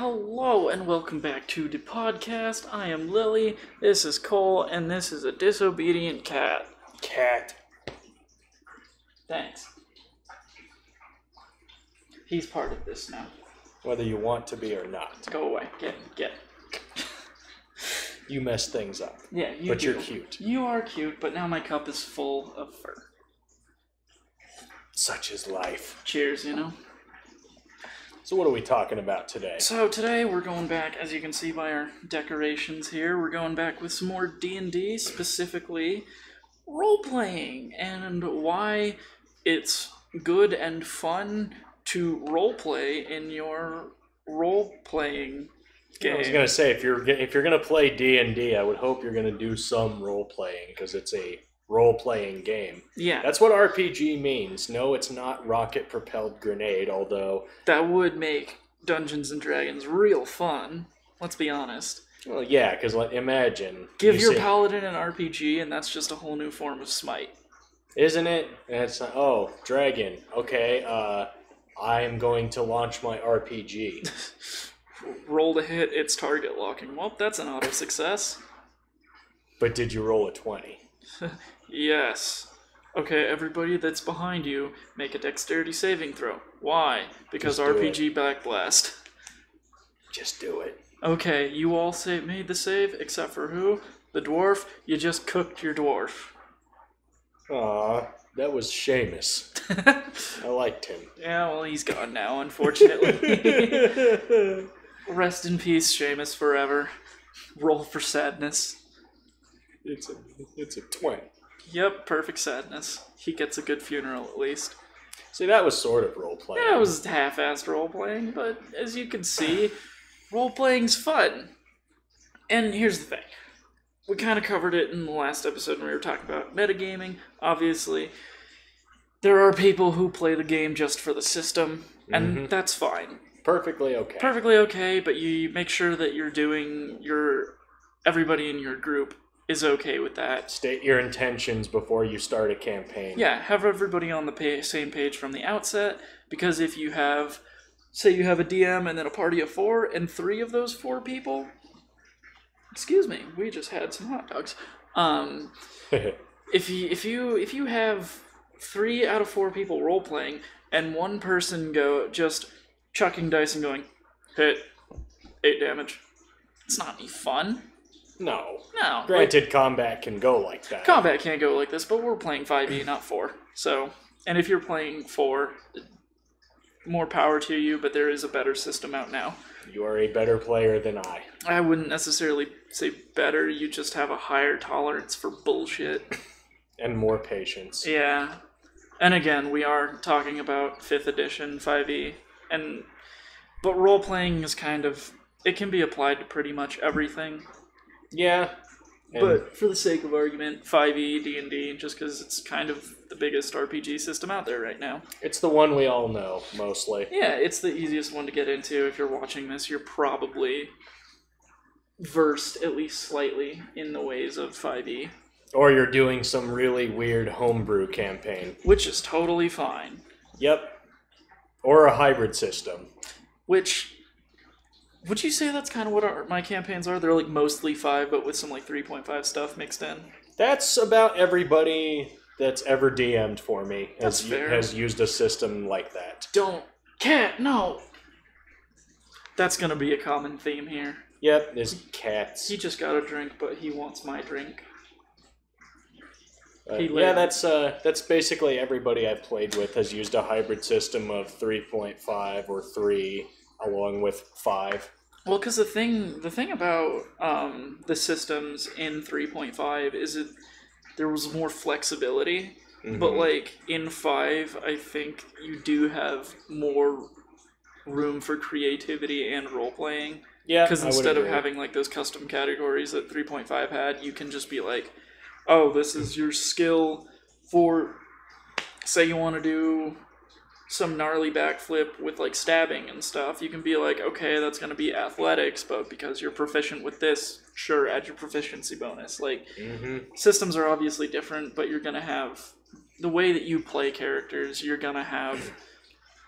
Hello and welcome back to the podcast. I am Lily, this is Cole, and this is a disobedient cat. Cat. Thanks. He's part of this now. Whether you want to be or not. Go away. Get. You mess things up. Yeah, you But do. you're cute. You are cute, but now my cup is full of fur. Such is life. Cheers, you know? So what are we talking about today? So today we're going back, as you can see by our decorations here, we're going back with some more D&D, specifically role-playing, and why it's good and fun to roleplay in your role-playing game. I was gonna say if you're gonna play D&D, I would hope you're gonna do some role playing because it's a role-playing game. Yeah, That's what RPG means. No, it's not rocket-propelled grenade, although... that would make Dungeons and Dragons real fun, let's be honest. Well, yeah, because imagine... Give your paladin an RPG, and that's just a whole new form of Smite. Isn't it? And it's not, oh, dragon. Okay, I'm going to launch my RPG. Roll to hit, it's target locking. Well, that's an auto success. But did you roll a 20? Yes. Okay, everybody that's behind you, make a dexterity saving throw. Why? Because Just do RPG Backblast. Just do it. Okay, you all made the save, except for who? The dwarf. You just cooked your dwarf. Aw, that was Seamus. I liked him. Yeah, well, he's gone now, unfortunately. Rest in peace, Seamus, forever. Roll for sadness. It's a 20. Yep, perfect sadness. He gets a good funeral, at least. See, that was sort of role-playing. Yeah, it was half-assed role-playing, but as you can see, role-playing's fun. And here's the thing. We kind of covered it in the last episode when we were talking about metagaming. Obviously, there are people who play the game just for the system, and that's fine. Perfectly okay. Perfectly okay, but you make sure that everybody in your group is okay with that. State your intentions before you start a campaign. Yeah, have everybody on the same page from the outset, because if you have, say you have a DM and then a party of 4, and 3 of those 4 people, excuse me, we just had some hot dogs. If you have 3 out of 4 people role playing, and one person just chucking dice and going, hit, 8 damage, it's not any fun. No. Granted, combat can go like that. Combat can't go like this, but we're playing 5e, not 4. So, and if you're playing 4, more power to you, but there is a better system out now. You are a better player than I. I wouldn't necessarily say better, you just have a higher tolerance for bullshit. And more patience. Yeah. And again, we are talking about 5th edition 5e, but role-playing is it can be applied to pretty much everything. Yeah. But for the sake of argument, 5e, D&D, just because it's kind of the biggest RPG system out there right now. It's the one we all know, mostly. Yeah, it's the easiest one to get into. If you're watching this, you're probably versed, at least slightly, in the ways of 5e. Or you're doing some really weird homebrew campaign. Which is totally fine. Yep. Or a hybrid system. Which... would you say that's kind of what my campaigns are? They're like mostly 5, but with some like 3.5 stuff mixed in. That's about everybody that's ever DM'd for me has used a system like that. No! That's gonna be a common theme here. Yep, there's cats. He just got a drink, but he wants my drink. Yeah, that's basically everybody I've played with has used a hybrid system of 3.5 or 3... along with 5. Well, because the thing about the systems in 3.5 is there was more flexibility, but like in 5, I think you do have more room for creativity and role playing. Yeah, because instead of having like those custom categories that 3.5 had, you can just be like, oh, this is your skill for, say you want to do some gnarly backflip with like stabbing and stuff, you can be like, okay, that's going to be athletics, but because you're proficient with this, sure, add your proficiency bonus. Like, systems are obviously different, but you're going to have, the way that you play characters, you're going to have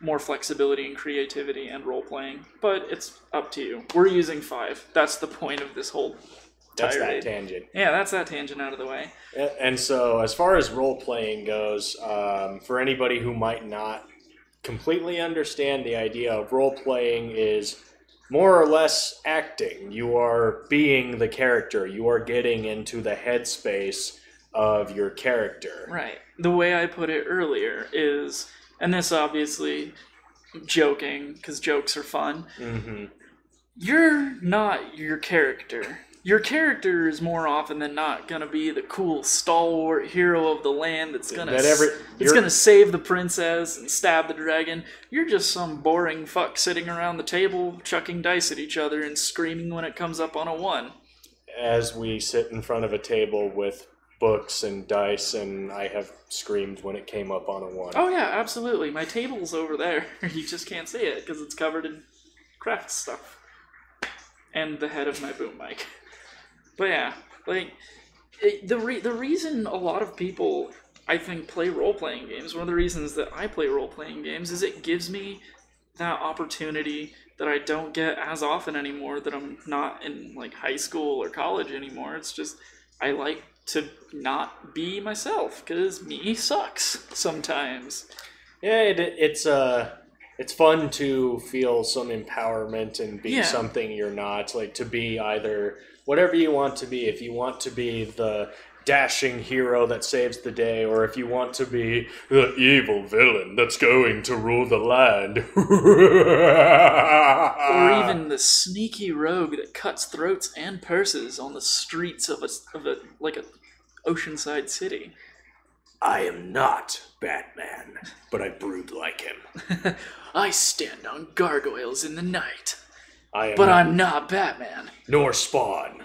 more flexibility and creativity and role-playing, but it's up to you. We're using 5. That's the point of this whole That's tirade. that tangent. Yeah, that's that tangent out of the way. And so, as far as role-playing goes, for anybody who might not completely understand the idea of role-playing is more or less acting. You are being the character. You are getting into the headspace of your character. Right. The way I put it earlier is, and this obviously joking, because jokes are fun, you're not your character. Your character is more often than not going to be the cool stalwart hero of the land that's going to save the princess and stab the dragon. You're just some boring fuck sitting around the table chucking dice at each other and screaming when it comes up on a 1. As we sit in front of a table with books and dice, and I have screamed when it came up on a 1. Oh yeah, absolutely. My table's over there. You just can't see it because it's covered in craft stuff. And the head of my boom mic. But yeah, like, the reason a lot of people, I think, play role-playing games, one of the reasons that I play role-playing games is it gives me that opportunity that I don't get as often anymore, that I'm not in, like, high school or college anymore. It's just, I like to not be myself, because me sucks sometimes. Yeah, it's fun to feel some empowerment and be something you're not. Like, to be either whatever you want to be. If you want to be the dashing hero that saves the day, or if you want to be the evil villain that's going to rule the land. Or even the sneaky rogue that cuts throats and purses on the streets of a oceanside city. I am not Batman, but I brood like him. I stand on gargoyles in the night, I'm not Batman. Nor Spawn.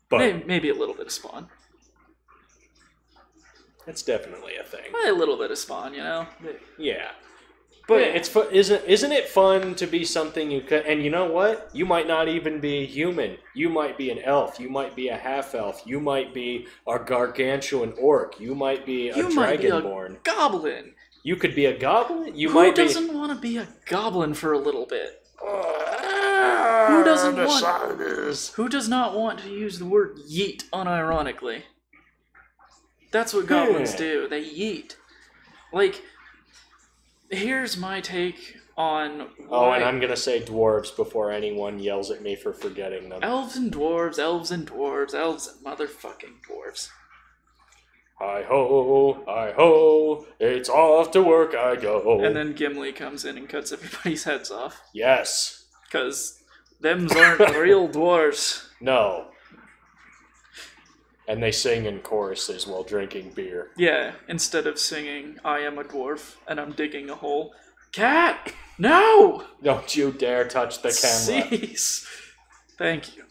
But maybe a little bit of Spawn. That's definitely a thing. A little bit of Spawn, you know? Yeah. But it's fun. Isn't it fun to be something you could? And you know what? You might not even be human. You might be an elf. You might be a half elf. You might be a gargantuan orc. You might be a dragonborn. Might be a goblin. You could be a goblin. Who doesn't want to be a goblin for a little bit? Who does not want to use the word yeet unironically? That's what goblins do. They yeet. Like, here's my take on why... Oh, and I'm going to say dwarves before anyone yells at me for forgetting them. Elves and dwarves, elves and dwarves, elves and motherfucking dwarves. Hi-ho, it's off to work I go. And then Gimli comes in and cuts everybody's heads off. Yes. Because them's aren't real dwarves. No. And they sing in choruses while drinking beer. Yeah, instead of singing, I am a dwarf and I'm digging a hole. Cat! No! Don't you dare touch the camera. Cease. Thank you.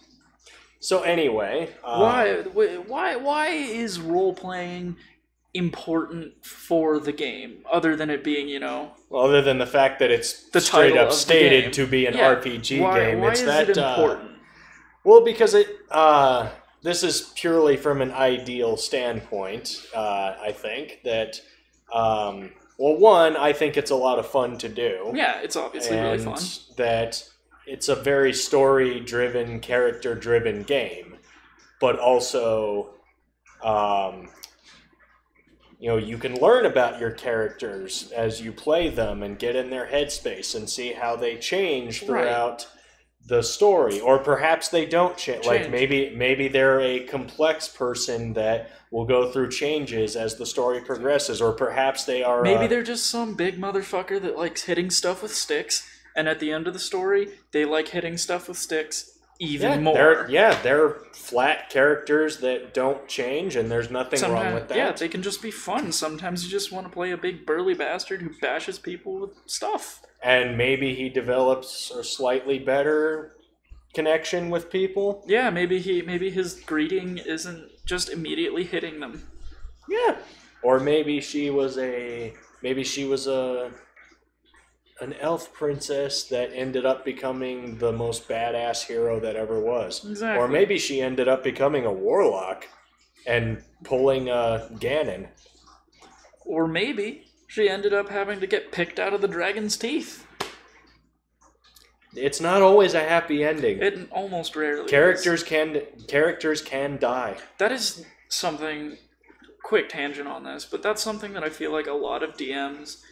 So anyway... Why is role-playing important for the game, other than it being, you know... Other than the fact that it's the straight up stated to be an RPG game. Why is it important? Well, because this is purely from an ideal standpoint, I think, that... one, I think it's a lot of fun to do. Yeah, it's obviously really fun. That it's a very story-driven, character-driven game. But also, you can learn about your characters as you play them and get in their headspace and see how they change throughout the story. Or perhaps they don't change. Like, maybe they're a complex person that will go through changes as the story progresses, or perhaps they are... Maybe they're just some big motherfucker that likes hitting stuff with sticks, and at the end of the story, they like hitting stuff with sticks even more. They're flat characters that don't change, and there's nothing wrong with that. Yeah, they can just be fun. Sometimes you just want to play a big burly bastard who bashes people with stuff. And maybe he develops a slightly better connection with people. Yeah, maybe his greeting isn't just immediately hitting them. Yeah. Or maybe she was an elf princess that ended up becoming the most badass hero that ever was. Exactly. Or maybe she ended up becoming a warlock and pulling Ganon. Or maybe she ended up having to get picked out of the dragon's teeth. It's not always a happy ending. It almost rarely Characters can die. That is something, quick tangent on this, but that's something that I feel like a lot of DMs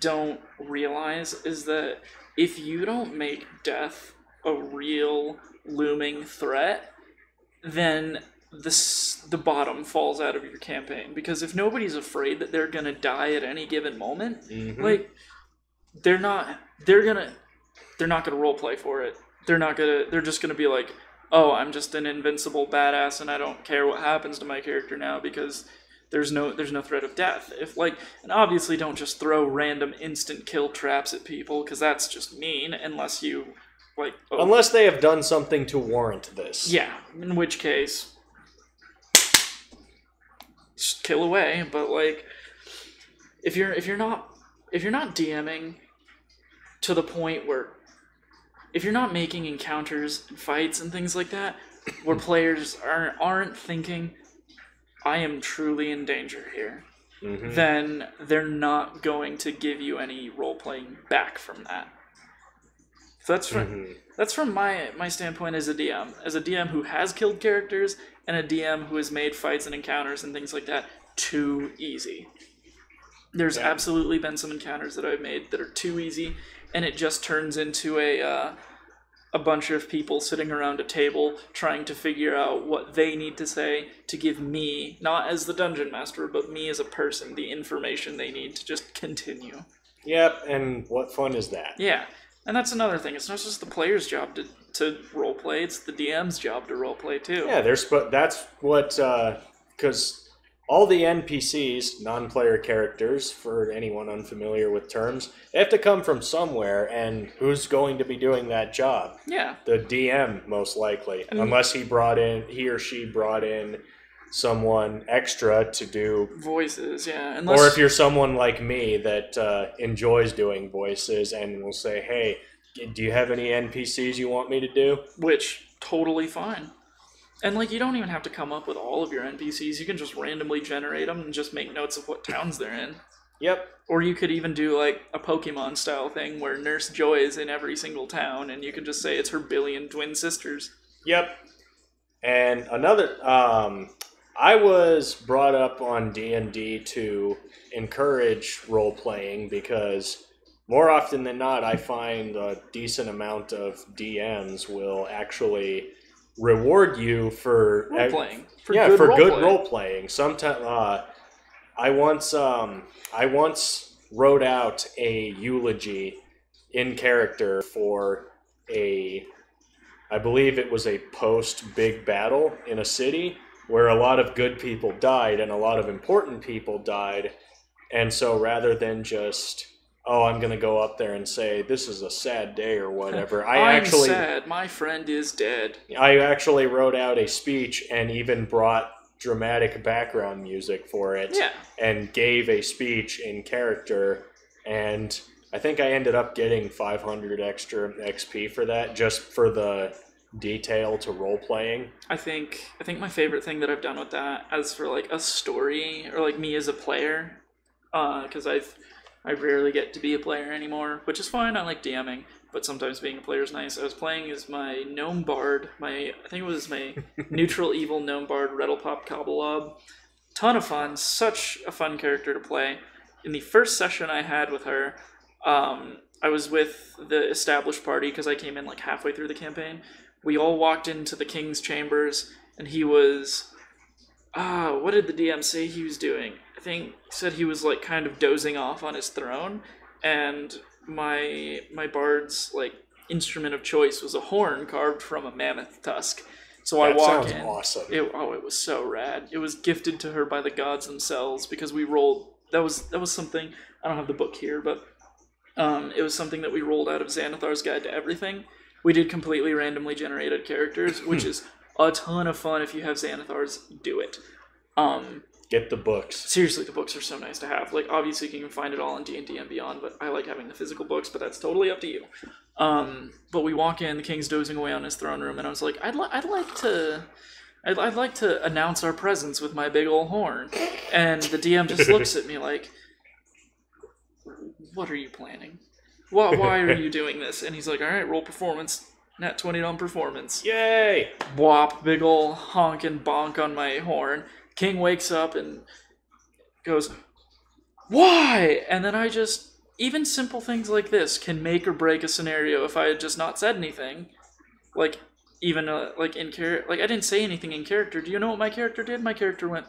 don't realize, is that if you don't make death a real looming threat, then the bottom falls out of your campaign. Because if nobody's afraid that they're gonna die at any given moment, like, they're not gonna roleplay for it. They're just gonna be like, oh, I'm just an invincible badass and I don't care what happens to my character now because there's no threat of death. And obviously don't just throw random instant kill traps at people, because that's just mean, unless you, unless they have done something to warrant this. Yeah, in which case, just kill away. But, if you're not DMing to the point where, if you're not making encounters and fights and things like that, where players aren't thinking, I am truly in danger here, then they're not going to give you any role-playing back from that. So that's from my standpoint as a DM who has killed characters, and a DM who has made fights and encounters and things like that too easy. There's absolutely been some encounters that I've made that are too easy, and it just turns into a bunch of people sitting around a table trying to figure out what they need to say to give me, not as the dungeon master, but me as a person, the information they need to just continue. Yep, and what fun is that? Yeah, and that's another thing. It's not just the player's job to roleplay, it's the DM's job to roleplay too. Yeah, that's what, because all the NPCs, non-player characters, for anyone unfamiliar with terms, they have to come from somewhere, and who's going to be doing that job? Yeah. The DM, most likely. Unless he or she brought in someone extra to do voices, yeah. Or if you're someone like me that enjoys doing voices and will say, hey, do you have any NPCs you want me to do? Which, totally fine. And, you don't even have to come up with all of your NPCs. You can just randomly generate them and just make notes of what towns they're in. Yep. Or you could even do, a Pokemon-style thing where Nurse Joy is in every single town, and you can just say it's her billion twin sisters. Yep. And another... I was brought up on D&D to encourage role-playing because more often than not, I find a decent amount of DMs will actually reward you for role-playing. For good role-playing. Sometimes I once wrote out a eulogy in character for I believe it was a post-big battle in a city where a lot of good people died and a lot of important people died. And so rather than just, I'm going to go up there and say, this is a sad day or whatever. I'm sad. My friend is dead. I actually wrote out a speech and even brought dramatic background music for it. Yeah. And gave a speech in character. And I think I ended up getting 500 extra XP for that, just for the detail to role playing. I think my favorite thing that I've done with that, as for a story or me as a player, because I rarely get to be a player anymore, which is fine. I like DMing, but sometimes being a player is nice. I was playing as my gnome bard, I think it was my neutral evil gnome bard, Reddlepop Cobblelob. Ton of fun, such a fun character to play. In the first session I had with her, I was with the established party because I came in halfway through the campaign. We all walked into the king's chambers, and he was... what did the DM say he was doing? I think he said he was, kind of dozing off on his throne, and my bard's, instrument of choice was a horn carved from a mammoth tusk. So I walk in. That sounds awesome. It was so rad. It was gifted to her by the gods themselves, because we rolled... That was something... I don't have the book here, but it was something that we rolled out of Xanathar's Guide to Everything. We did completely randomly generated characters, which is a ton of fun. If you have Xanathar's, do it. Get the books. Seriously, the books are so nice to have. Obviously you can find it all in D&D and Beyond, but I like having the physical books, but that's totally up to you. But we walk in, the king's dozing away on his throne room, and I was like, I'd like to announce our presence with my big old horn. And the DM just looks at me like, what are you planning? Why are you doing this? And he's like, all right, roll performance. Nat 20 on performance. Yay! Whop, big ol' honk and bonk on my horn. King wakes up and goes, why? And then even simple things like this can make or break a scenario if I had just not said anything. Like, even, like, in character, like, I didn't say anything in character. Do you know what my character did? My character went,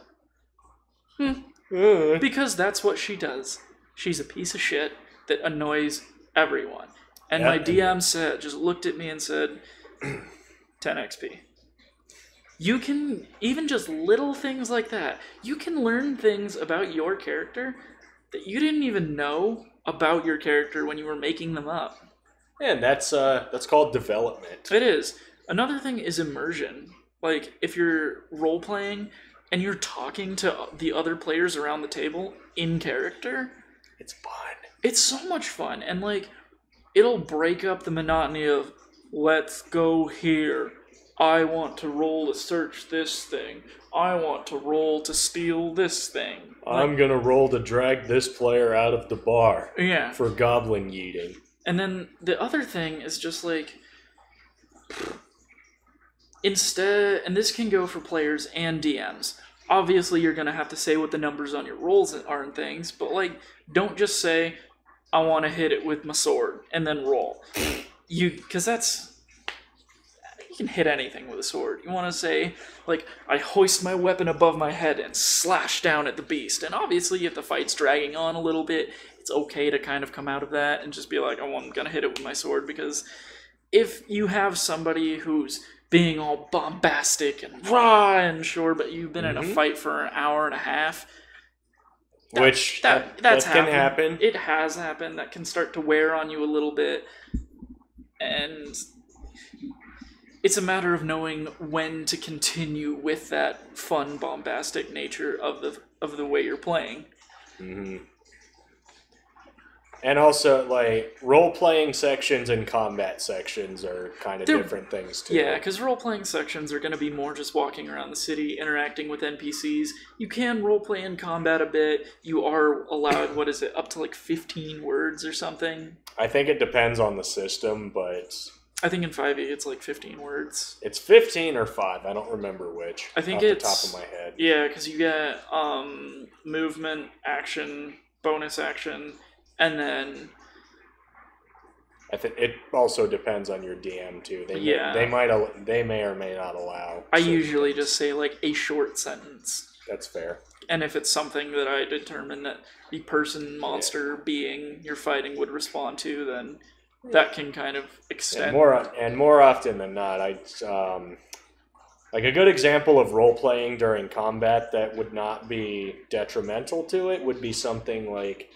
because that's what she does. She's a piece of shit that annoys everyone. And my DM just looked at me and said, 10 XP. You can, even just little things like that, you can learn things about your character that you didn't even know about your character when you were making them up. And that's called development. It is. Another thing is immersion. Like, if you're role-playing and you're talking to the other players around the table in character, it's fun. It's so much fun. And, like, it'll break up the monotony of, let's go here. I want to roll to search this thing. I want to roll to steal this thing. I'm going to roll to drag this player out of the bar. Yeah. For goblin yeeting. And then the other thing is just like, instead, and this can go for players and DMs. Obviously, you're going to have to say what the numbers on your rolls are and things, but, like, don't just say, I want to hit it with my sword, and then roll. Because you can hit anything with a sword. You want to say, like, I hoist my weapon above my head and slash down at the beast. And obviously, if the fight's dragging on a little bit, it's okay to kind of come out of that and just be like, oh, I'm going to hit it with my sword. Because if you have somebody who's being all bombastic and raw and sure, but you've been in a fight for an hour and a half, that's can happen. It has happened. That can start to wear on you a little bit. And it's a matter of knowing when to continue with that fun, bombastic nature of the way you're playing. Mm-hmm. And also, like, role-playing sections and combat sections are kind of different things, too. Yeah, because role-playing sections are going to be more just walking around the city, interacting with NPCs. You can role-play in combat a bit. You are allowed, up to, like, 15 words or something? I think it depends on the system, but I think in 5e it's like 15 words. It's 15 or 5. I don't remember which. I think off the top of my head. Yeah, because you get movement, action, bonus action, and then I think it also depends on your DM too. They may or may not allow. I usually just say like a short sentence. That's fair. And if it's something that I determine that the person, monster, being you're fighting would respond to, then that can kind of extend. And more often than not, like a good example of role playing during combat that would not be detrimental to it would be something like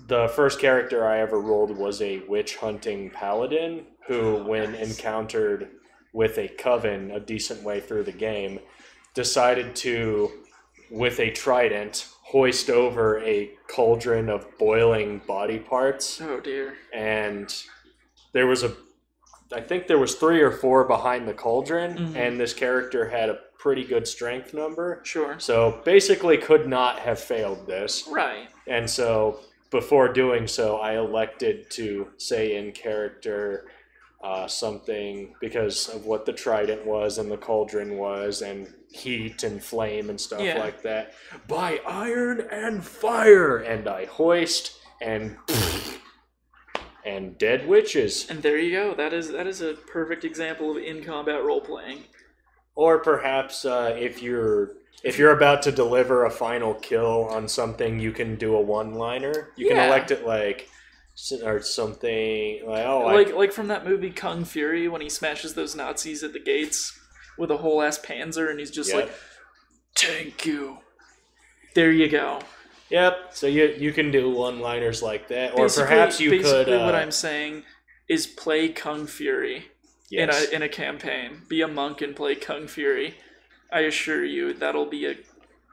the first character I ever rolled was a witch hunting paladin who, when encountered with a coven a decent way through the game, decided to, with a trident, hoist over a cauldron of boiling body parts. Oh dear. And I think there was 3 or 4 behind the cauldron, and this character had a pretty good strength number. Sure. So basically could not have failed this. Right. And so before doing so, I elected to say in character something because of what the trident was and the cauldron was and heat and flame and stuff like that. By iron and fire! And I hoist and dead witches. And there you go. That is a perfect example of in-combat role-playing. Or perhaps if you're about to deliver a final kill on something, you can do a one-liner. You can elect it like or something like from that movie Kung Fury when he smashes those Nazis at the gates with a whole ass Panzer and he's just like, "Thank you." There you go. Yep. So you can do one-liners like that, or basically, perhaps you could. Basically, what I'm saying is play Kung Fury in a campaign. Be a monk and play Kung Fury. I assure you, that'll be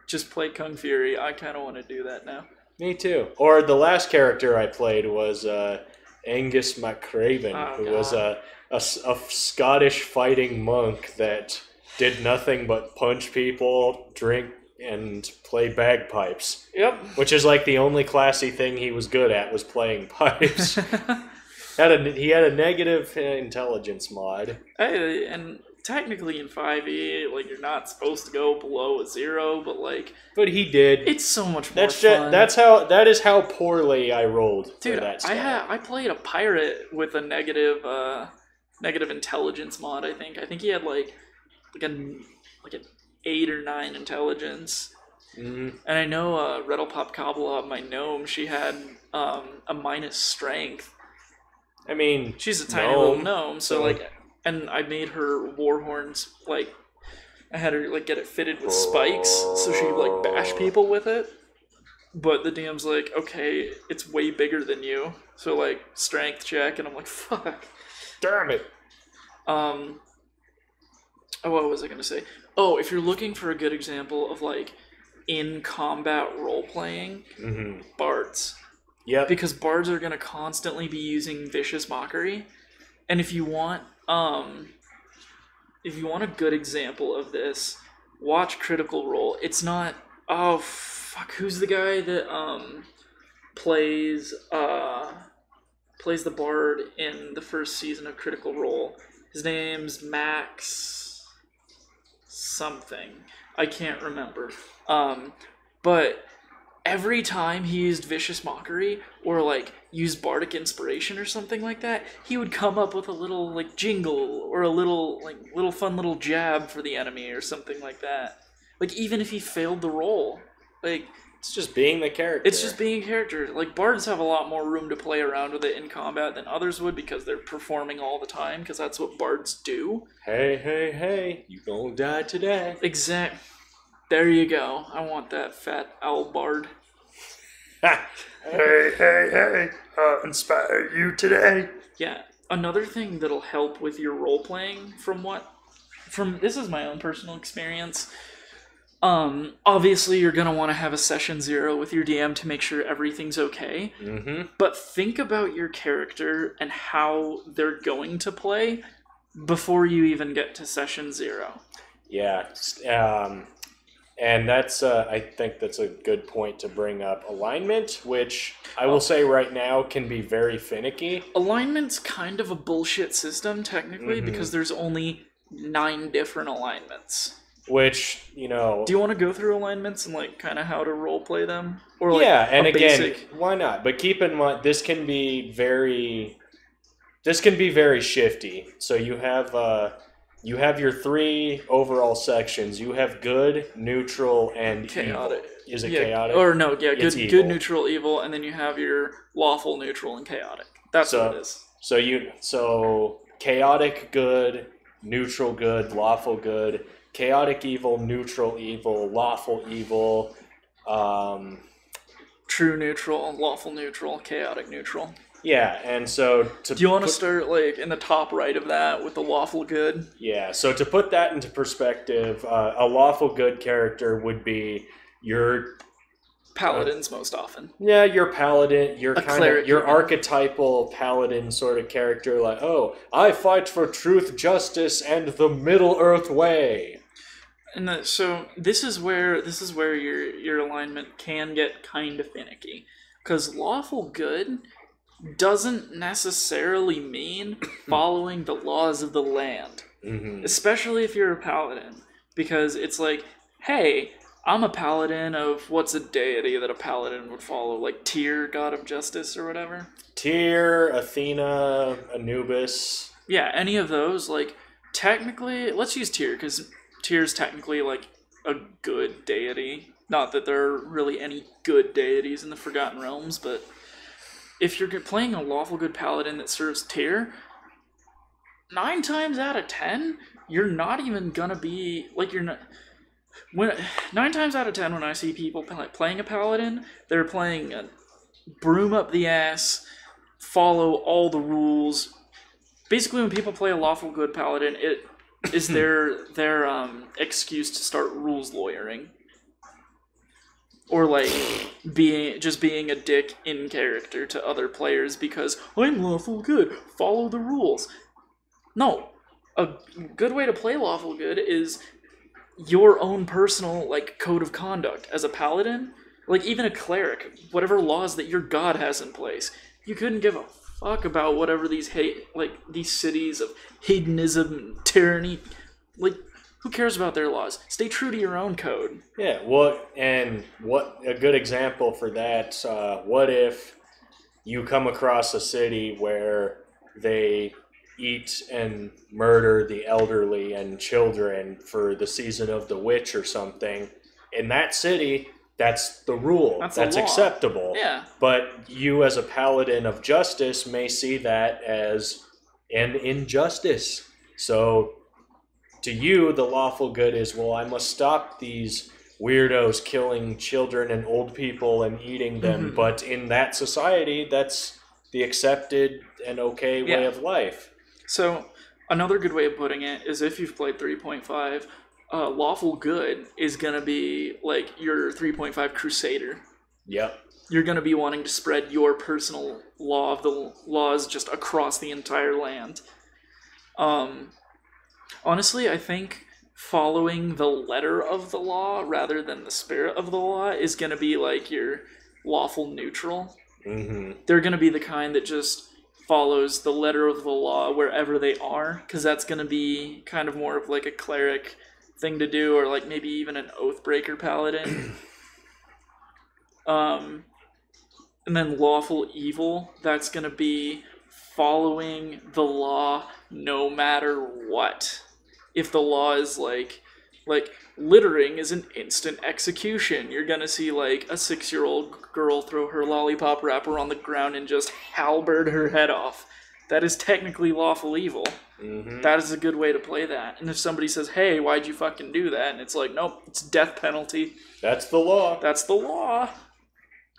just play Kung Fury. I kind of want to do that now. Me too. Or the last character I played was Angus Mcraven, who was a Scottish fighting monk that did nothing but punch people, drink and play bagpipes. Yep. Which is like the only classy thing he was good at was playing pipes. He had a negative intelligence mod. Hey, and technically in 5e, like, you're not supposed to go below a 0, but like... But he did. It's so much more fun. That is how poorly I rolled. Dude, for that stuff. I played a pirate with a negative intelligence mod, I think. I think he had like an 8 or 9 intelligence. Mm-hmm. And I know Rettle Pop Cobbleob, my gnome, she had a -strength. I mean, she's a tiny little gnome, so like, and I made her war horns, like, I had her like get it fitted with spikes, so she could like bash people with it. But the DM's like, okay, it's way bigger than you, so like strength check, and I'm like, fuck, damn it. Oh, what was I gonna say? Oh, if you're looking for a good example of like in combat role playing, bards. Yeah, because bards are gonna constantly be using vicious mockery, and if you want a good example of this, watch Critical Role. It's not who's the guy that plays the bard in the first season of Critical Role? His name's Max something. I can't remember. But every time he used Vicious Mockery or like used Bardic Inspiration or something like that, he would come up with a little like jingle or a little fun little jab for the enemy or something like that. Like even if he failed the roll, like it's just being the character. It's just being a character. Like bards have a lot more room to play around with it in combat than others would because they're performing all the time because that's what bards do. Hey, you gonna die today. Exact. There you go. I want that fat owl bard. Hey, inspire you today. Yeah. Another thing that'll help with your role playing from this is my own personal experience. Obviously you're gonna want to have a session 0 with your DM to make sure everything's okay. Mm-hmm. But think about your character and how they're going to play before you even get to session 0. Yeah. And that's, I think that's a good point to bring up. Alignment, which I will say right now can be very finicky. Alignment's kind of a bullshit system, technically, because there's only 9 different alignments. Which, you know... Do you want to go through alignments and, like, kind of how to roleplay them? Or like yeah, and again, why not? But keep in mind, this can be very shifty. So you have your 3 overall sections. You have good, neutral, and chaotic. Evil. Is it chaotic? Or no, yeah, good, neutral, evil, and then you have your lawful, neutral, and chaotic. That's what it is. So chaotic good, neutral good, lawful good, chaotic evil, neutral evil, lawful evil, true neutral, lawful neutral, chaotic neutral. Yeah, and so... Do you want to start, like, in the top right of that with the lawful good? Yeah, so to put that into perspective, a lawful good character would be your... Paladins, most often. Yeah, your paladin, your cleric, archetypal paladin sort of character, like, oh, I fight for truth, justice, and the Middle-earth way. And so this is where your alignment can get kind of finicky. Because lawful good doesn't necessarily mean following the laws of the land. Especially if you're a paladin. Because it's like, hey, I'm a paladin of what's a deity that a paladin would follow? Like Tyr, god of justice or whatever? Tyr, Athena, Anubis. Yeah, any of those. Like, technically, let's use Tyr, because Tyr's technically like a good deity. Not that there are really any good deities in the Forgotten Realms, but if you're playing a lawful good paladin that serves Tyr, 9 times out of 10, you're not even gonna be like you're not. 9 times out of 10, when I see people playing a paladin, they're playing a broom up the ass, follow all the rules. Basically, when people play a lawful good paladin, it is their excuse to start rules lawyering. Or like being a dick in character to other players because I'm lawful good, follow the rules. No. A good way to play lawful good is your own personal, like, code of conduct as a paladin, like, even a cleric, whatever laws that your god has in place. You couldn't give a fuck about whatever these these cities of hedonism and tyranny, like, who cares about their laws? Stay true to your own code. Yeah, what a good example for that, what if you come across a city where they eat and murder the elderly and children for the season of the witch or something? In that city, that's the rule. That's acceptable. Yeah. But you as a paladin of justice may see that as an injustice. So to you, the lawful good is, well, I must stop these weirdos killing children and old people and eating them. But in that society, that's the accepted and okay way of life. So another good way of putting it is, if you've played 3.5, lawful good is going to be like your 3.5 crusader. Yep. You're going to be wanting to spread your personal law of the laws just across the entire land. Honestly, I think following the letter of the law rather than the spirit of the law is going to be like your lawful neutral. They're going to be the kind that just follows the letter of the law wherever they are, because that's going to be kind of more of like a cleric thing to do, or like maybe even an oathbreaker paladin. And then lawful evil, that's going to be following the law no matter what. If the law is like littering is an instant execution, you're gonna see like a 6-year-old girl throw her lollipop wrapper on the ground and just halberd her head off. That is technically lawful evil. That is a good way to play that. And if somebody says, hey, why'd you fucking do that? And it's like, nope, it's death penalty. That's the law. That's the law.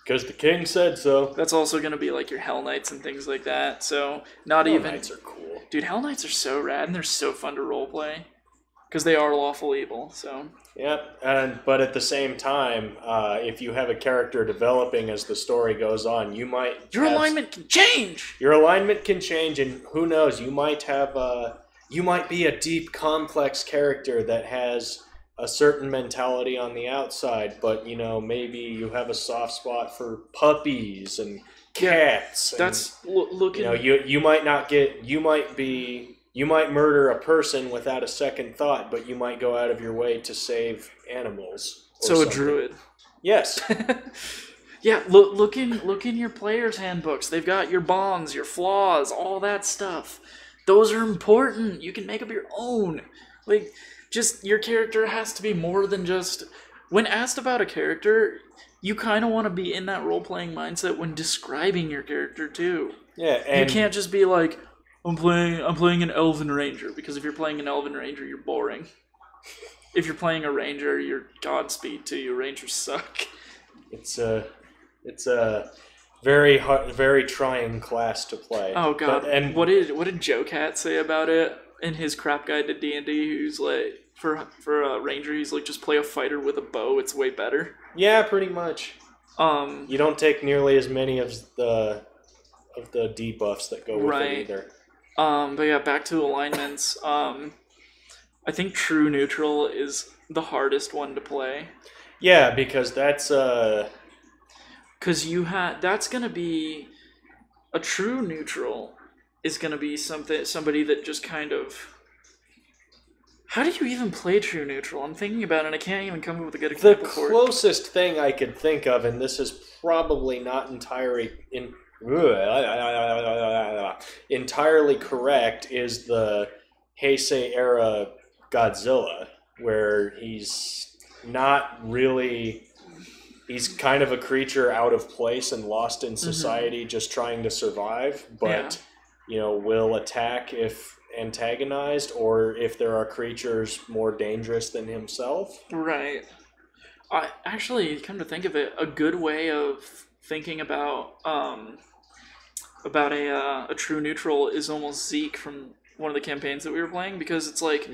Because the king said so. That's also going to be like your Hell Knights and things like that. So Hell Knights are cool. Dude, Hell Knights are so rad, and they're so fun to roleplay. Because they are lawful evil, so... Yep, but at the same time, if you have a character developing as the story goes on, you might... Your alignment can change! Your alignment can change, and who knows, you might have you might be a deep, complex character that has a certain mentality on the outside, but, you know, maybe you have a soft spot for puppies and cats. Yeah, that's... looking... You know, you might not get... You might murder a person without a second thought, but you might go out of your way to save animals. So something. A druid. Yes. Yeah, look in your player's handbooks. They've got your bonds, your flaws, all that stuff. Those are important. You can make up your own. Like, just your character has to be more than just... When asked about a character, you kind of want to be in that role-playing mindset when describing your character, too. Yeah, and... You can't just be like... I'm playing an Elven Ranger, because if you're playing an Elven Ranger, you're boring. If you're playing a Ranger, you're Godspeed to you. Rangers suck. It's a very hard, very trying class to play. Oh god! And what did Joe Cat say about it in his crap guide to D&D? Who's like for a Ranger, he's like, just play a fighter with a bow. It's way better. Yeah, pretty much. You don't take nearly as many of the debuffs that go with it either. But yeah, back to alignments. I think true neutral is the hardest one to play. Yeah, because that's that's gonna be a true neutral is gonna be somebody that just kind of. How do you even play true neutral? I'm thinking about it and I can't even come up with a good example for it. The closest thing I could think of, and this is probably not entirely correct, is the Heisei era Godzilla, where he's not really... He's kind of a creature out of place and lost in society, just trying to survive, but, you know, will attack if antagonized, or if there are creatures more dangerous than himself. Right. Actually, come to think of it, a good way of thinking about a true neutral is almost Zeke from one of the campaigns that we were playing, because it's like,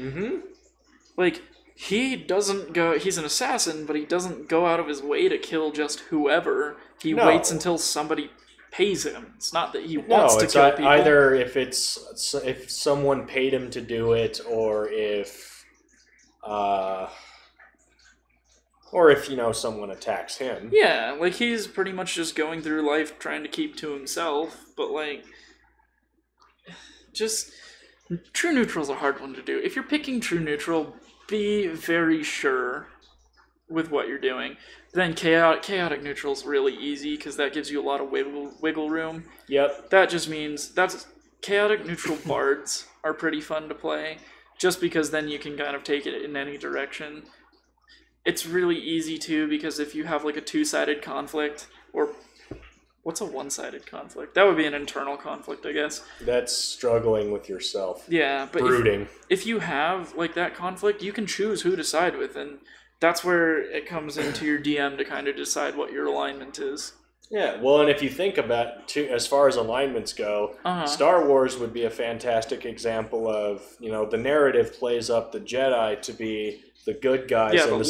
like, he doesn't go... He's an assassin, but he doesn't go out of his way to kill just whoever. He waits until somebody pays him. It's not that he wants to kill people. Either if someone paid him to do it, or if Or if, someone attacks him. Yeah, like, he's pretty much just going through life trying to keep to himself, but, like, just... True neutral's a hard one to do. If you're picking true neutral, be very sure with what you're doing. Then chaotic neutral's really easy, because that gives you a lot of wiggle room. Yep. That just means... Chaotic neutral bards are pretty fun to play, just because then you can kind of take it in any direction. It's really easy, too, because if you have, like, a two-sided conflict, or... What's a one-sided conflict? That would be an internal conflict, I guess. That's struggling with yourself. Yeah, but brooding. If you have, like, that conflict, you can choose who to side with, and that's where it comes into your DM to kind of decide what your alignment is. Yeah, well, and if you think about, too, as far as alignments go, Star Wars would be a fantastic example of, the narrative plays up the Jedi to be the good guys and the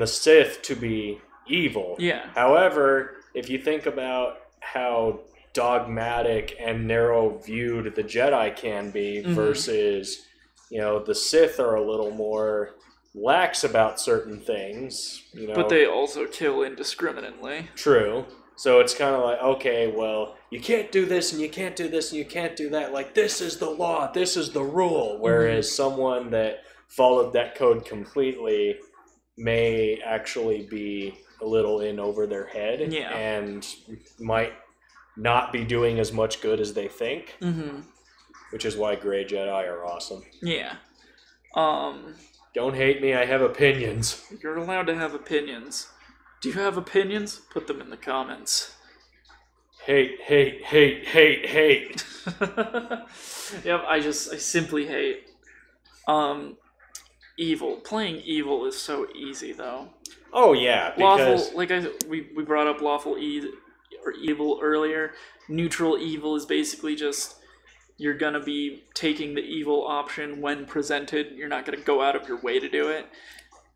Sith to be evil. Yeah. However, if you think about how dogmatic and narrow-viewed the Jedi can be versus, the Sith are a little more lax about certain things, But they also kill indiscriminately. True. So it's kind of like, okay, well, you can't do this and you can't do this and you can't do that. Like, this is the law, this is the rule. Whereas someone that followed that code completely may actually be a little in over their head and might not be doing as much good as they think. Which is why Grey Jedi are awesome. Yeah. Don't hate me, I have opinions. You're allowed to have opinions. Do you have opinions? Put them in the comments. Hate, hate, hate, hate, hate. Yep, I simply hate. Evil. Playing evil is so easy, though. Oh, yeah, because... we brought up Lawful Evil earlier. Neutral evil is basically just... You're going to be taking the evil option when presented. You're not going to go out of your way to do it.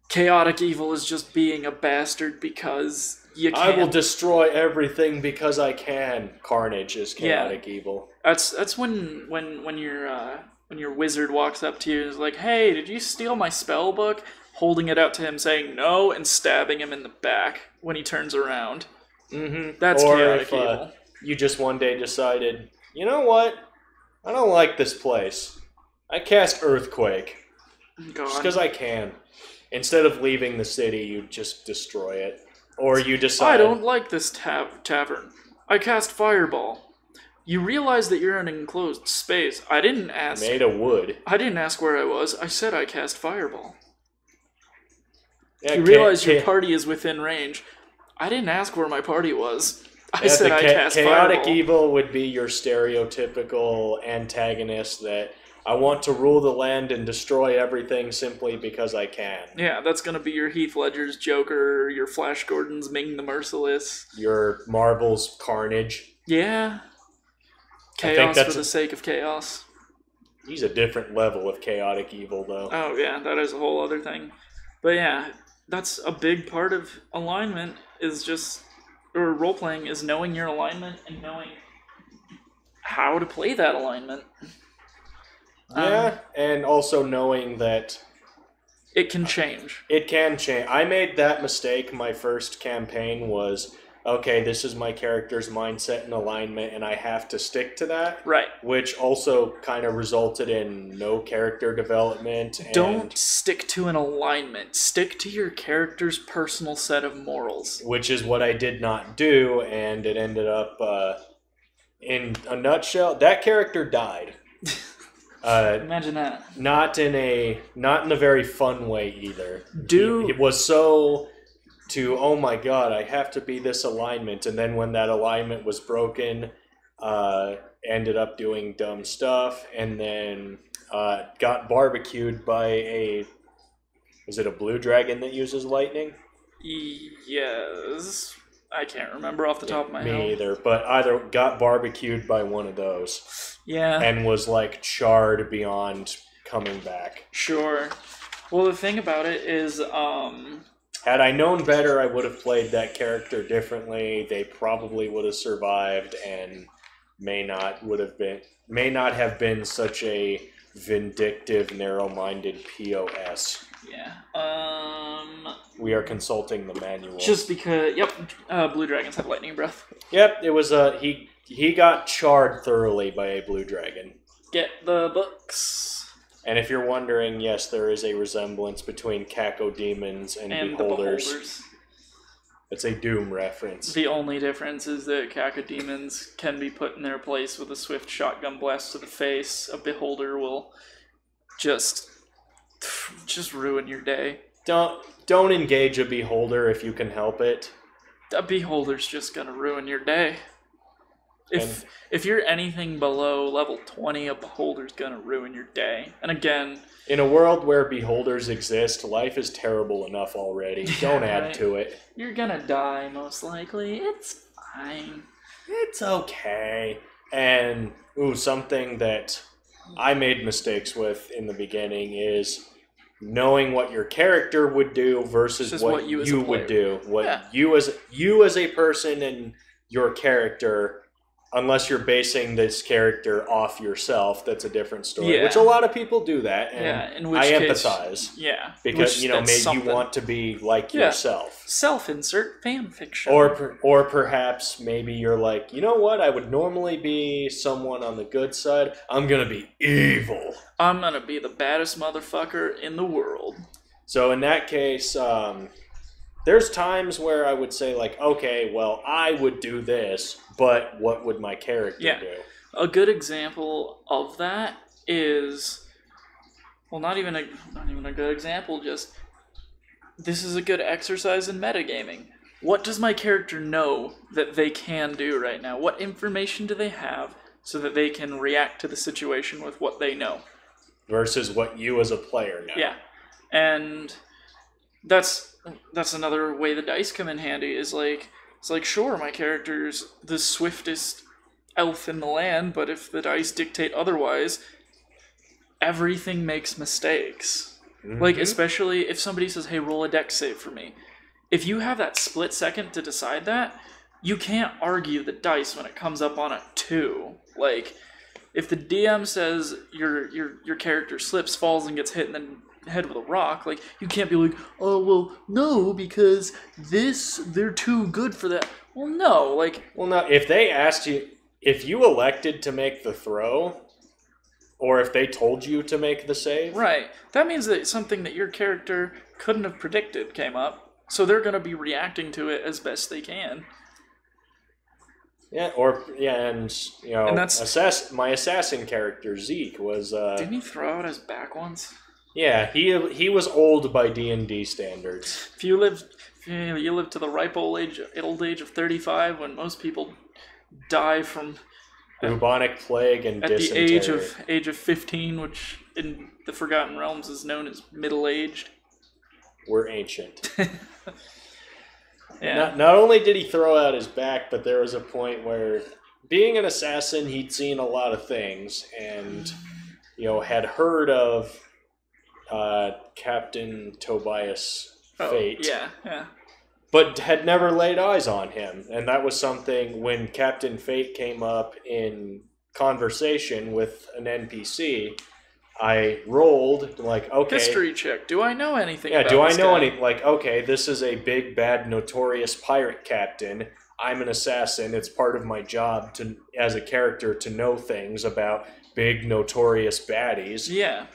Chaotic evil is just being a bastard because you can. I will destroy everything because I can. Carnage is chaotic evil. That's when your wizard walks up to you and is like, "Hey, did you steal my spell book?" Holding it out to him, saying no, and stabbing him in the back when he turns around. That's chaotic evil. You just one day decided, you know what? I don't like this place. I cast Earthquake. Just because I can. Instead of leaving the city, you just destroy it. Or you decide... I don't like this tavern. I cast Fireball. You realize that you're in an enclosed space. I didn't ask... Made of wood. I didn't ask where I was. I said I cast Fireball. Yeah, you realize your party is within range. I didn't ask where my party was. I said I cast Fireball. Chaotic evil would be your stereotypical antagonist that I want to rule the land and destroy everything simply because I can. Yeah, that's going to be your Heath Ledger's Joker, your Flash Gordon's Ming the Merciless. Your Marvel's Carnage. Yeah. Chaos for the sake of chaos. He's a different level of chaotic evil, though. Oh, yeah, that is a whole other thing. But yeah, that's a big part of alignment is just... Or role-playing is knowing your alignment and knowing how to play that alignment. Yeah, and also knowing that... It can change. It can change. I made that mistake. My first campaign was, okay, this is my character's mindset and alignment, and I have to stick to that. Right. Which also kind of resulted in no character development. Don't stick to an alignment. Stick to your character's personal set of morals. Which is what I did not do, and it ended up, in a nutshell, that character died. Imagine that. Not in a very fun way either. It was so... oh my god, I have to be this alignment, and then when that alignment was broken, ended up doing dumb stuff, and then got barbecued by was it a blue dragon that uses lightning? Yes. I can't remember off the top of my head. Me either, but either got barbecued by one of those. Yeah. And was like charred beyond coming back. Sure. Well, the thing about it is, had I known better, I would have played that character differently. They probably would have survived and may not have been such a vindictive, narrow-minded POS. Yeah. We are consulting the manual. Just because, blue dragons have lightning breath. Yep, it was he got charred thoroughly by a blue dragon. Get the books. And if you're wondering, yes, there is a resemblance between cacodemons and beholders. The beholders. It's a Doom reference. The only difference is that cacodemons can be put in their place with a swift shotgun blast to the face. A beholder will just ruin your day. Don't engage a beholder if you can help it. A beholder's just gonna ruin your day. If you're anything below level 20, a beholder's gonna ruin your day. And again, in a world where beholders exist, life is terrible enough already. Don't add to it. You're gonna die, most likely. It's fine. It's okay. And, something that I made mistakes with in the beginning is knowing what your character would do versus what you would do. You as a person and your character, unless you're basing this character off yourself, that's a different story. Yeah. Which a lot of people do that, and in which I case, empathize. Yeah. Because, maybe you want to be like yourself. Self-insert fan fiction. Or perhaps maybe you're like, you know what, I would normally be someone on the good side. I'm going to be evil. I'm going to be the baddest motherfucker in the world. So in that case, there's times where I would say, like, okay, well, I would do this, but what would my character do? A good example of that is, well, not even a good example, just, this is a good exercise in metagaming. What does my character know that they can do right now? What information do they have so that they can react to the situation with what they know? Versus what you as a player know. Yeah. And that's another way the dice come in handy, is like, it's like, sure, my character's the swiftest elf in the land, but if the dice dictate otherwise, everything makes mistakes. Mm-hmm. Like, especially if somebody says, hey, roll a dex save for me. If you have that split second to decide that, you can't argue the dice when it comes up on a 2. Like, if the DM says your character slips, falls, and gets hit and then head with a rock, like, you can't be like, oh, well, no, because they're too good for that. Well, no, like... Well, no, if they asked you, if you elected to make the throw, or if they told you to make the save... Right. That means that something that your character couldn't have predicted came up, so they're going to be reacting to it as best they can. Yeah, and that's... my assassin character, Zeke, was... Didn't he throw out his back once? Yeah, he was old by D&D standards. If you live to the ripe old age of 35, when most people die from bubonic plague and at dysentery. the age of 15, which in the Forgotten Realms is known as middle-aged. We're ancient. Yeah. Not only did he throw out his back, but there was a point where, being an assassin, he'd seen a lot of things, and had heard of Captain Tobias' fate. Yeah. But had never laid eyes on him. And that was something, when Captain Fate came up in conversation with an NPC, I rolled, like, okay... History check. Do I know anything about this guy? Yeah, do I know anything? Like, okay, this is a big, bad, notorious pirate captain. I'm an assassin. It's part of my job to, as a character, to know things about big, notorious baddies. Yeah.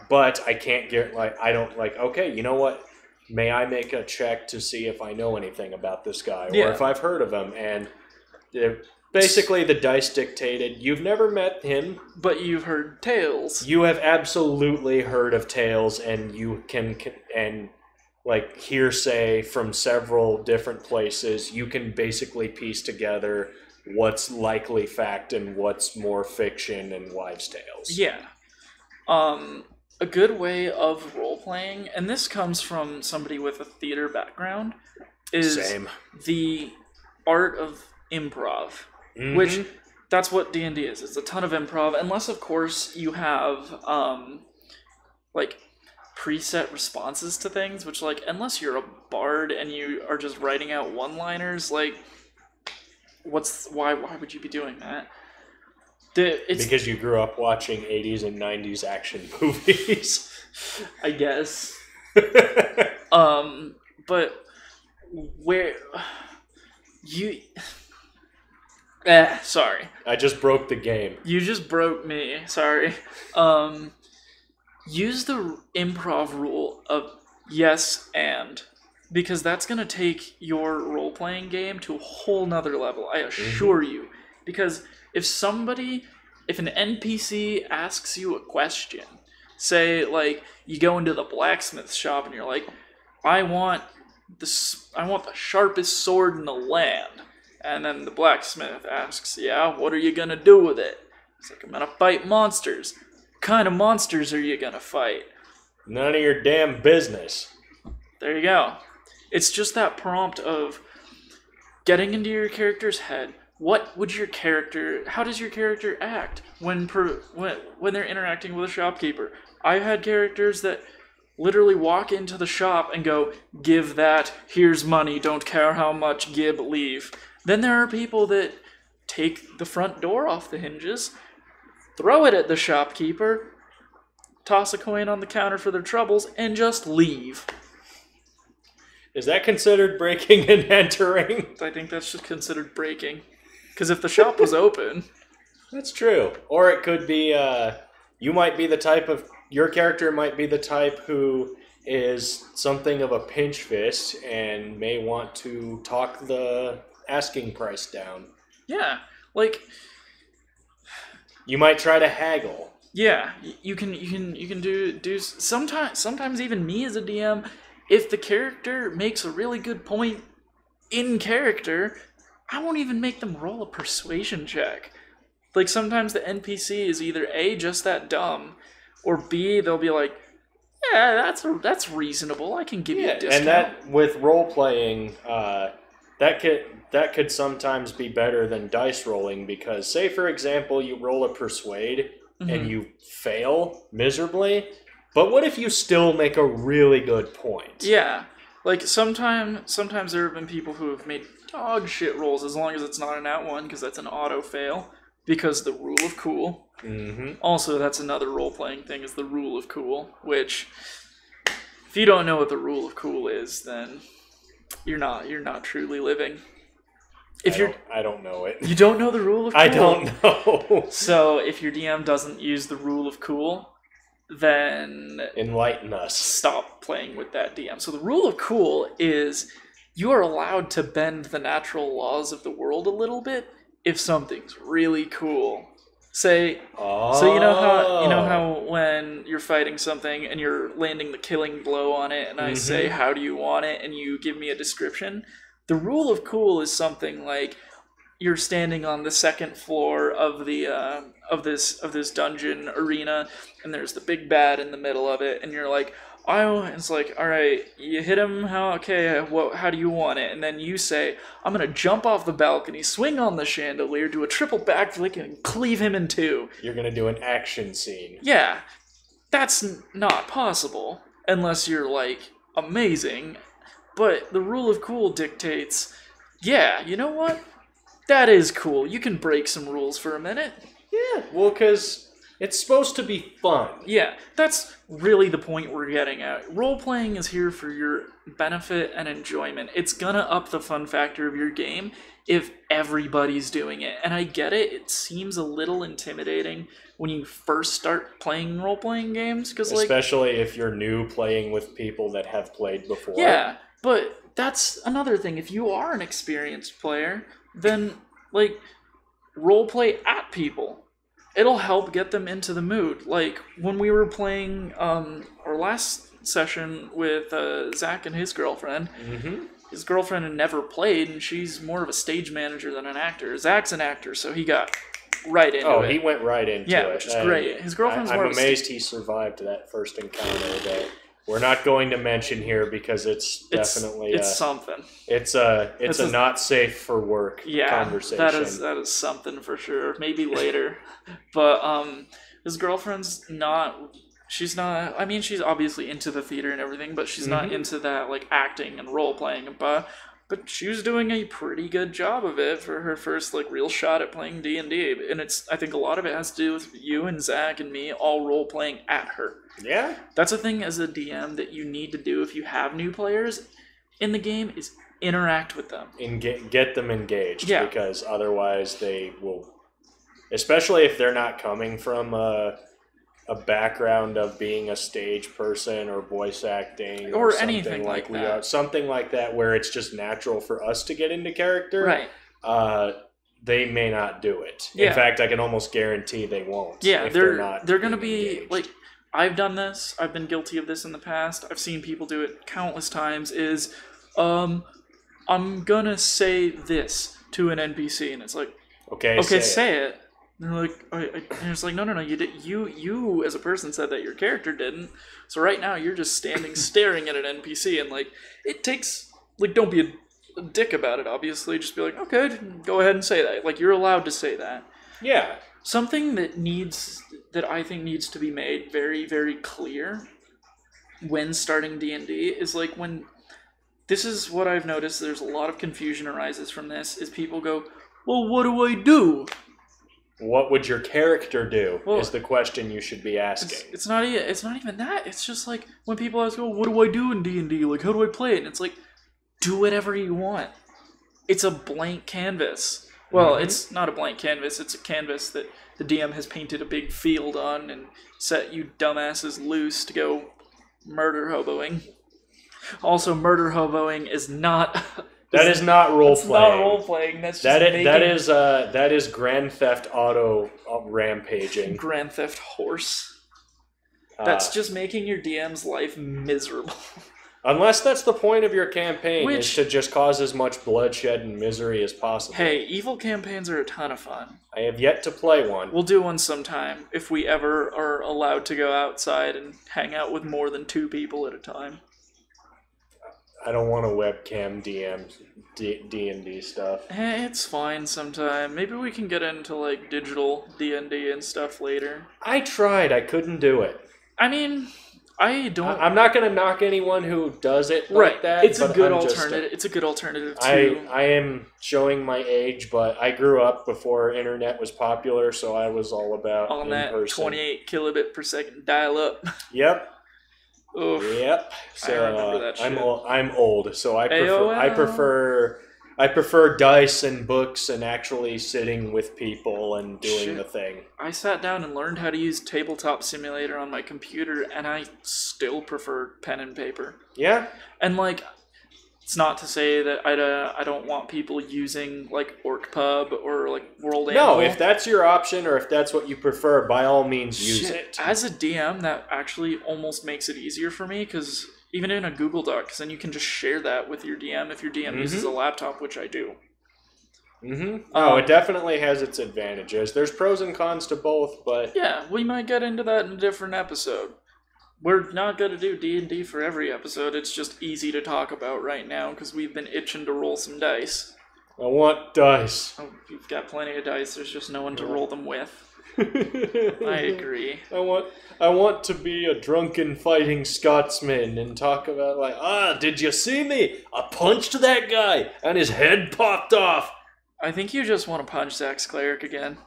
But I can't get, like, I don't, like, okay, you know what? May I make a check to see if I know anything about this guy, or if I've heard of him? And basically the dice dictated, you've never met him, but you've heard tales. You have absolutely heard of tales, and you can like, hearsay from several different places. You can basically piece together what's likely fact and what's more fiction and wives' tales. Yeah. A good way of role-playing, and this comes from somebody with a theater background, is the art of improv, which, that's what D&D is. It's a ton of improv, unless, of course, you have, like, preset responses to things, which, like, unless you're a bard and you are just writing out one-liners, like, why would you be doing that? Because you grew up watching 80s and 90s action movies. I guess. But where you sorry. I just broke the game. You just broke me. Sorry. Use the improv rule of yes and, because that's going to take your role-playing game to a whole nother level, I assure you. Because if an NPC asks you a question, say, like, you go into the blacksmith shop and you're like, I want the sharpest sword in the land. And then the blacksmith asks, yeah, what are you going to do with it? It's like, I'm going to fight monsters. What kind of monsters are you going to fight? None of your damn business. There you go. It's just that prompt of getting into your character's head. How does your character act when they're interacting with a shopkeeper? I've had characters that literally walk into the shop and go, give that, here's money, don't care how much, give, leave. Then there are people that take the front door off the hinges, throw it at the shopkeeper, toss a coin on the counter for their troubles, and just leave. Is that considered breaking and entering? I think that's just considered breaking. Because if the shop was open... That's true. Or it could be, your character might be the type who is something of a pinchfist and may want to talk the asking price down. Yeah, like... You might try to haggle. Yeah, you can do sometimes even me as a DM, if the character makes a really good point in character, I won't even make them roll a persuasion check. Like, sometimes the NPC is either A, just that dumb, or B, they'll be like, yeah, that's reasonable, I can give you a discount. And that, with role-playing, that could sometimes be better than dice rolling, because, say, for example, you roll a persuade, and you fail miserably, but what if you still make a really good point? Yeah. Like, sometimes there have been people who have made dog shit rolls, as long as it's not an at one, because that's an auto fail, because the rule of cool. Also, that's another role-playing thing, is the rule of cool, which, if you don't know what the rule of cool is, then you're not truly living. I don't know it. You don't know the rule of cool? I don't know. So, if your DM doesn't use the rule of cool, then... Enlighten us. Stop playing with that DM. So the rule of cool is you are allowed to bend the natural laws of the world a little bit if something's really cool. Say, so you know how when you're fighting something and you're landing the killing blow on it, and I say, how do you want it? And you give me a description. The rule of cool is something like you're standing on the second floor of the of this dungeon arena, and there's the big bad in the middle of it, and you're like, it's like, all right, you hit him, how do you want it? And then you say, I'm gonna jump off the balcony, swing on the chandelier, do a triple backflip, and cleave him in two. You're gonna do an action scene. Yeah, that's not possible unless you're like amazing. But the rule of cool dictates, yeah, you know what? That is cool. You can break some rules for a minute. Yeah, well, because it's supposed to be fun. Yeah, that's really the point we're getting at. Role-playing is here for your benefit and enjoyment. It's gonna up the fun factor of your game if everybody's doing it. And I get it. It seems a little intimidating when you first start playing role-playing games. Especially if you're new playing with people that have played before. Yeah. But that's another thing. If you are an experienced player, then, like, roleplay at people. It'll help get them into the mood. Like, when we were playing our last session with Zach and his girlfriend, his girlfriend had never played, and she's more of a stage manager than an actor. Zach's an actor, so he got right into it. Oh, he went right into it. Yeah, which is great. His girlfriend's more I'm amazed he survived that first encounter that we're not going to mention here because it's definitely it's something. It's a not safe for work conversation. That is something for sure. Maybe later, but his girlfriend's not. She's not. I mean, she's obviously into the theater and everything, but she's not into that like acting and role playing. But But she was doing a pretty good job of it for her first like real shot at playing D&D. And I think a lot of it has to do with you and Zach and me all role playing at her. Yeah. That's a thing as a DM that you need to do if you have new players in the game is interact with them. And get them engaged. Yeah. Because otherwise they will, especially if they're not coming from a background of being a stage person or voice acting or something anything like we that. are, something like that where it's just natural for us to get into character. Right. They may not do it. Yeah. In fact, I can almost guarantee they won't. Yeah, if they're going to being be engaged. like, I've done this. I've been guilty of this in the past. I've seen people do it countless times. I'm gonna say this to an NPC, and it's like, okay, say it. And they're like, and it's like, no, you did. You as a person said that your character didn't. So right now you're just standing staring at an NPC, and like it takes like don't be a dick about it. Obviously, just be like, okay, go ahead and say that. Like you're allowed to say that. Yeah. Something that I think needs to be made very, very clear when starting D&D is like when this is what I've noticed. There's a lot of confusion arises from this. Is people go, well, what do I do? What would your character do? Well, is the question you should be asking. It's not even that. It's just like when people ask, "Oh, what do I do in D&D? Like, how do I play it?" And it's like, do whatever you want. It's a blank canvas. Well, it's not a blank canvas. It's a canvas that the DM has painted a big field on and set you dumbasses loose to go murder hoboing. Also, murder hoboing is not. That is not role playing. Not role playing. That's just that is Grand Theft Auto rampaging. Grand Theft Horse. That's just making your DM's life miserable. Unless that's the point of your campaign, is to just cause as much bloodshed and misery as possible. Hey, evil campaigns are a ton of fun. I have yet to play one. We'll do one sometime, if we ever are allowed to go outside and hang out with more than 2 people at a time. I don't want to webcam D&D stuff. It's fine sometime. Maybe we can get into, like, digital D&D and stuff later. I tried. I couldn't do it. I mean, I don't... I'm not going to knock anyone who does it like that. It's a good alternative. It's a good alternative, too. I am showing my age, but I grew up before internet was popular, so I was all about on that in-person. 28 kilobit per second dial-up. Yep. Oof. Yep. So I remember that shit. I'm old, so I AOL. I prefer dice and books and actually sitting with people and doing the thing. I sat down and learned how to use Tabletop Simulator on my computer, and I still prefer pen and paper. Yeah. And like, it's not to say that I don't want people using like OrcPub or like World Anvil. No, if that's your option or if that's what you prefer, by all means use it. As a DM, that actually almost makes it easier for me, because even in a Google Doc, because then you can just share that with your DM if your DM uses a laptop, which I do. Oh, it definitely has its advantages. There's pros and cons to both, but... Yeah, we might get into that in a different episode. We're not going to do D&D for every episode. It's just easy to talk about right now because we've been itching to roll some dice. I want dice. Oh, you've got plenty of dice. There's just no one to roll them with. I agree. I want to be a drunken fighting Scotsman and talk about like, did you see me? I punched that guy and his head popped off. I think you just want to punch Zach's cleric again.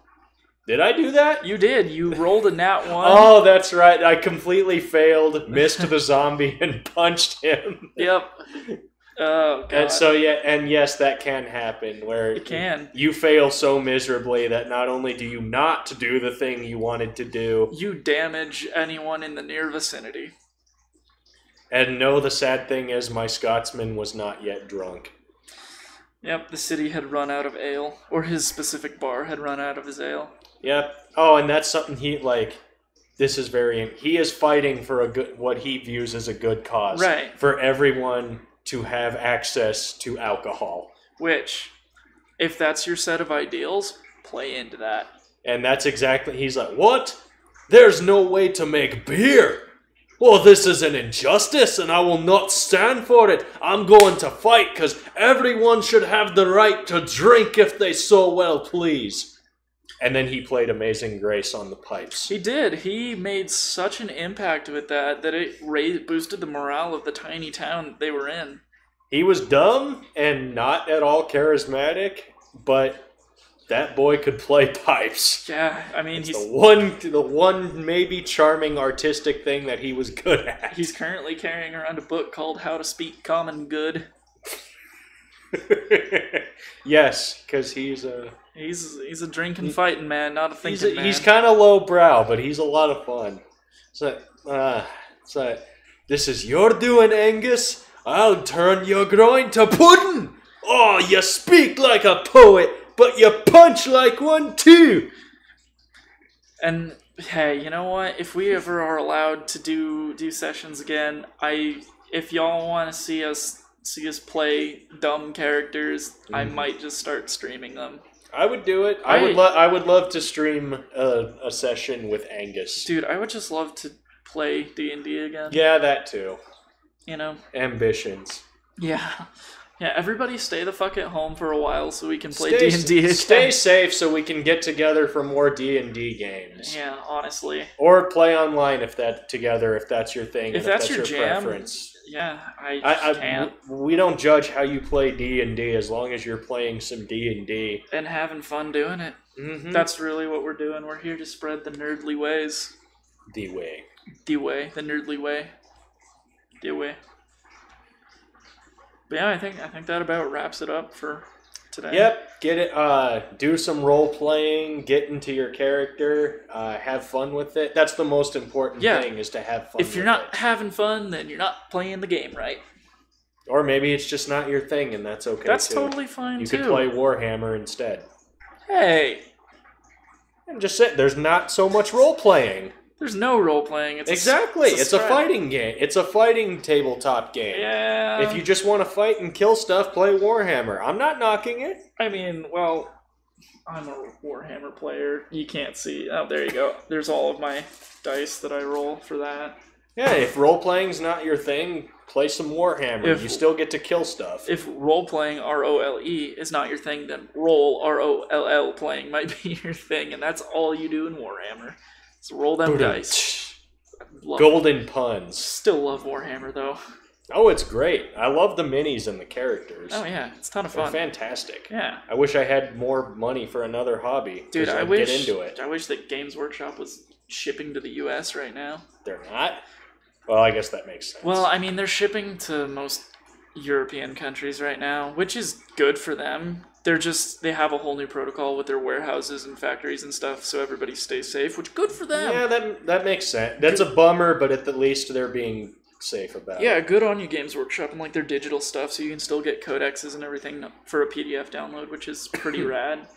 Did I do that? You did. You rolled a nat 1. Oh, that's right. I completely failed, missed the zombie, and punched him. Yep. Oh, God. And so, yes, that can happen, where it can. You fail so miserably that not only do you not do the thing you wanted to do, you damage anyone in the near vicinity. And no, the sad thing is my Scotsman was not yet drunk. Yep, the city had run out of ale, or his specific bar had run out of his ale. Yep. Oh, and that's something he is fighting for what he views as a good cause. Right. For everyone to have access to alcohol. Which, if that's your set of ideals, play into that. And that's exactly, he's like, what? There's no way to make beer. Well, this is an injustice, and I will not stand for it. I'm going to fight, because everyone should have the right to drink if they so well please. And then he played Amazing Grace on the pipes. He did. He made such an impact with that it boosted the morale of the tiny town they were in. He was dumb and not at all charismatic, but that boy could play pipes. Yeah, I mean, he's the one maybe charming artistic thing that he was good at. He's currently carrying around a book called How to Speak Common Good. Yes, because he's a drinking, fighting man, not a thinking man. He's kind of lowbrow, but he's a lot of fun. So this is your doing, Angus. I'll turn your groin to pudding. Oh, you speak like a poet, but you punch like one too. And hey, you know what? If we ever are allowed to do sessions again, if y'all want to see us play dumb characters, I might just start streaming them. I would do it. I would love to stream a session with Angus. Dude, I would just love to play D&D again. Yeah, that too. You know? Ambitions. Yeah. Yeah, everybody stay the fuck at home for a while so we can play D&D again. Stay safe so we can get together for more D&D games. Yeah, honestly. Or play online if that's your thing. If that's your jam, preference. Yeah, I can't. We don't judge how you play D&D as long as you're playing some D&D. And having fun doing it. Mm-hmm. That's really what we're doing. We're here to spread the nerdly ways. The way. The nerdly way. The way. But yeah, I think that about wraps it up for today. Yep, get it. Do some role playing. Get into your character. Have fun with it. That's the most important thing, is to have fun. If you're not having fun, then you're not playing the game right. Or maybe it's just not your thing, and that's okay. That's too. totally fine You too. could play Warhammer instead. Hey, I'm just saying, there's not so much role playing. There's no role playing. It's a fighting game. It's a fighting tabletop game. Yeah. If you just want to fight and kill stuff, play Warhammer. I'm not knocking it. I mean, well, I'm a Warhammer player. You can't see. Oh, there you go. There's all of my dice that I roll for that. Yeah, if role playing's not your thing, play some Warhammer. You still get to kill stuff. If role playing ROLE is not your thing, then roll ROLL playing might be your thing, and that's all you do in Warhammer. So roll them dice. Golden puns. Still love Warhammer though. Oh, it's great. I love the minis and the characters. Oh yeah, it's a ton of fun. They're fantastic. Yeah. I wish I had more money for another hobby. Dude, I wish get into it. I wish that Games Workshop was shipping to the US right now. They're not? Well, I guess that makes sense. Well, I mean, they're shipping to most European countries right now, which is good for them. They have a whole new protocol with their warehouses and factories and stuff, so everybody stays safe, which good for them. Yeah, that makes sense. That's a bummer, but at the least they're being safe about it. Yeah, good on you, Games Workshop, and like their digital stuff, so you can still get codexes and everything for a PDF download, which is pretty rad.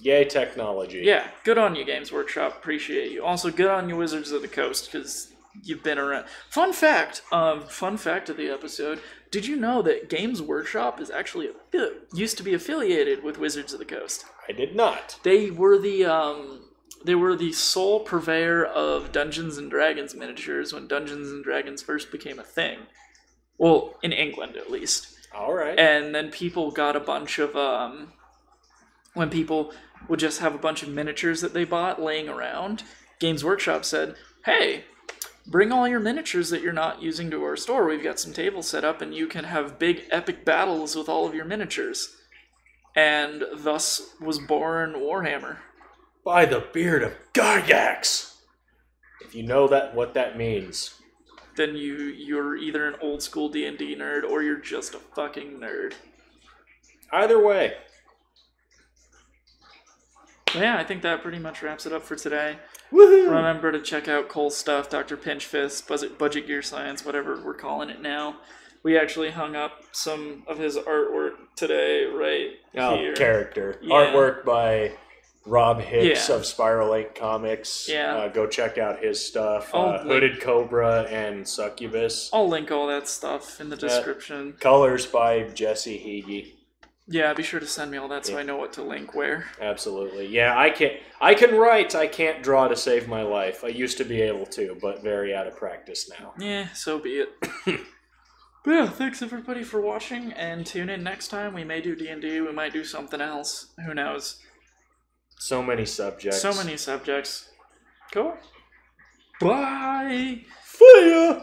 Yay, technology. Yeah, good on you, Games Workshop. Appreciate you. Also, good on you, Wizards of the Coast, because you've been around. Fun fact of the episode. Did you know that Games Workshop is actually used to be affiliated with Wizards of the Coast? I did not. They were the sole purveyor of Dungeons and Dragons miniatures when Dungeons and Dragons first became a thing. Well, in England at least. All right. And then people got a bunch of when people would just have a bunch of miniatures that they bought laying around, Games Workshop said, "Hey, bring all your miniatures that you're not using to our store. We've got some tables set up and you can have big epic battles with all of your miniatures." And thus was born Warhammer. By the beard of Gygax! If you know what that means. Then you're either an old school D&D nerd or you're just a fucking nerd. Either way. Yeah, I think that pretty much wraps it up for today. Woohoo! Remember to check out Cole's stuff, Dr. Pinchfist, Budget Gear Science, whatever we're calling it now. We actually hung up some of his artwork today right here. Character. Yeah. Artwork by Rob Hicks of Spiral 8 Comics. Yeah. Go check out his stuff. Hooded Cobra and Succubus. I'll link all that stuff in the description. Colors by Jesse Heege. Yeah, be sure to send me all that so I know what to link where. Absolutely. Yeah, I can write, I can't draw to save my life. I used to be able to, but very out of practice now. Yeah, so be it. But yeah, thanks everybody for watching, and tune in next time. We may do D&D, we might do something else. Who knows? So many subjects. Cool. Bye! See ya!